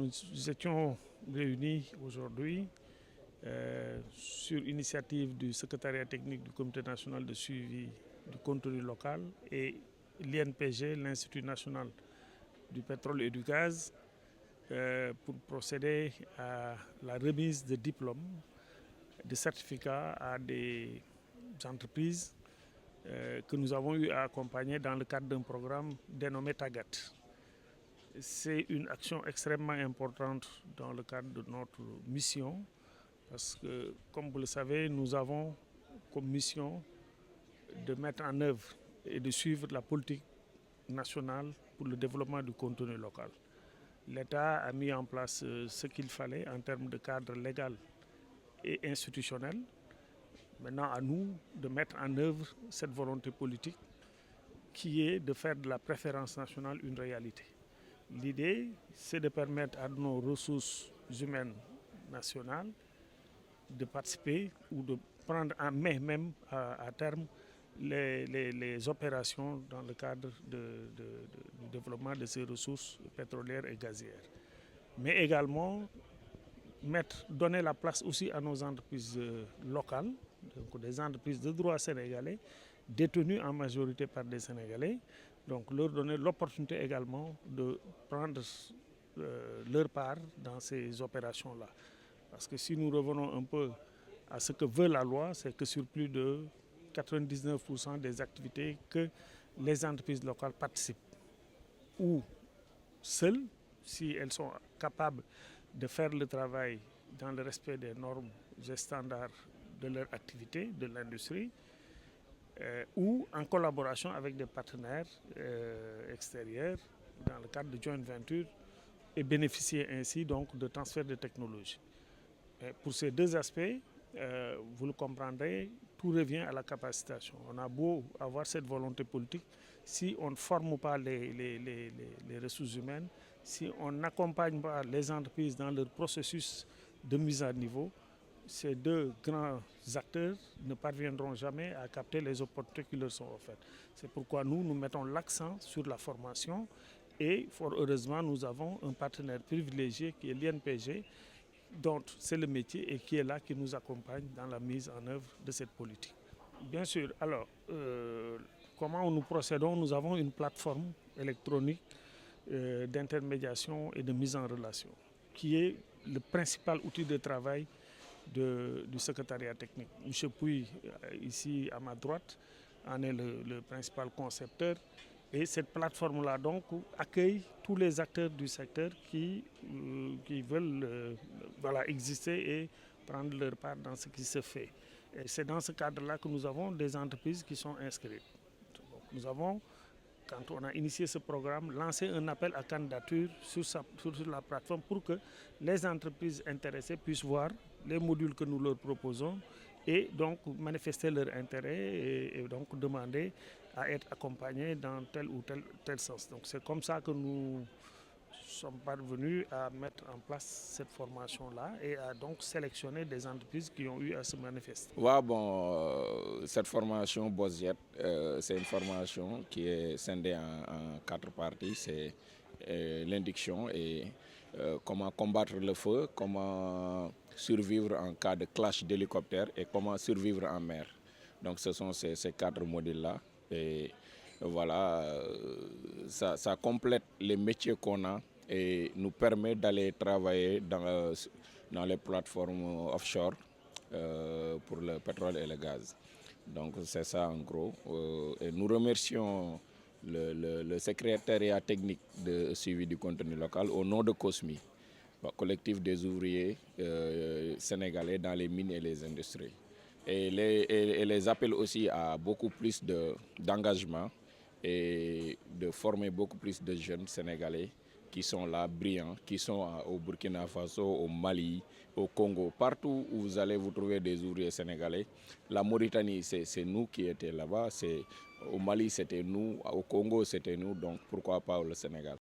nous étions réunis aujourd'hui sur initiative du secrétariat technique du Comité national de suivi du contenu local et l'INPG, l'Institut national du pétrole et du gaz, pour procéder à la remise de diplômes, de certificats à des entreprises que nous avons eu à accompagner dans le cadre d'un programme dénommé TAGAT. C'est une action extrêmement importante dans le cadre de notre mission parce que, comme vous le savez, nous avons comme mission de mettre en œuvre et de suivre la politique nationale pour le développement du contenu local. L'État a mis en place ce qu'il fallait en termes de cadre légal et institutionnel. Maintenant, à nous de mettre en œuvre cette volonté politique qui est de faire de la préférence nationale une réalité. L'idée, c'est de permettre à nos ressources humaines nationales de participer ou de prendre en main même à terme les opérations dans le cadre du développement de ces ressources pétrolières et gazières. Mais également donner la place aussi à nos entreprises locales, donc des entreprises de droit sénégalais, détenues en majorité par des Sénégalais, donc leur donner l'opportunité également de prendre leur part dans ces opérations-là. Parce que si nous revenons un peu à ce que veut la loi, c'est que sur plus de 99% des activités que les entreprises locales participent, ou seules, si elles sont capables de faire le travail dans le respect des normes et standards de leur activité, de l'industrie, ou en collaboration avec des partenaires extérieurs dans le cadre de joint venture et bénéficier ainsi donc de transfert de technologie. Pour ces deux aspects, vous le comprendrez, tout revient à la capacitation. On a beau avoir cette volonté politique, si on ne forme pas les ressources humaines, si on n'accompagne pas les entreprises dans leur processus de mise à niveau, ces deux grands acteurs ne parviendront jamais à capter les opportunités qui leur sont offertes. C'est pourquoi nous mettons l'accent sur la formation et fort heureusement, nous avons un partenaire privilégié qui est l'INPG, dont c'est le métier et qui est là, qui nous accompagne dans la mise en œuvre de cette politique. Bien sûr, alors, comment nous procédons? Nous avons une plateforme électronique d'intermédiation et de mise en relation, qui est le principal outil de travail du secrétariat technique. M. Pouy, ici à ma droite, en est le principal concepteur. Et cette plateforme-là donc accueille tous les acteurs du secteur qui veulent exister et prendre leur part dans ce qui se fait. Et c'est dans ce cadre-là que nous avons des entreprises qui sont inscrites. Donc, nous avons, quand on a initié ce programme, lancé un appel à candidature sur la plateforme pour que les entreprises intéressées puissent voir les modules que nous leur proposons et donc manifester leur intérêt et donc demander à être accompagnés dans tel ou tel sens. Donc c'est comme ça que nous sommes parvenus à mettre en place cette formation-là et à donc sélectionner des entreprises qui ont eu à se manifester. Cette formation BOSJET, c'est une formation qui est scindée en 4 parties. C'est l'induction et comment combattre le feu, comment survivre en cas de clash d'hélicoptère et comment survivre en mer. Donc ce sont ces 4 modules-là. Et voilà, ça complète les métiers qu'on a et nous permet d'aller travailler dans les plateformes offshore pour le pétrole et le gaz. Donc c'est ça en gros. Et nous remercions le secrétariat technique de suivi du contenu local au nom de COSMI, collectif des ouvriers sénégalais dans les mines et les industries. Et les appelle aussi à beaucoup plus d'engagement et de former beaucoup plus de jeunes sénégalais qui sont là, brillants, qui sont au Burkina Faso, au Mali, au Congo. Partout où vous allez vous trouver des ouvriers sénégalais. La Mauritanie, c'est nous qui étions là-bas. Au Mali, c'était nous. Au Congo, c'était nous. Donc pourquoi pas le Sénégal?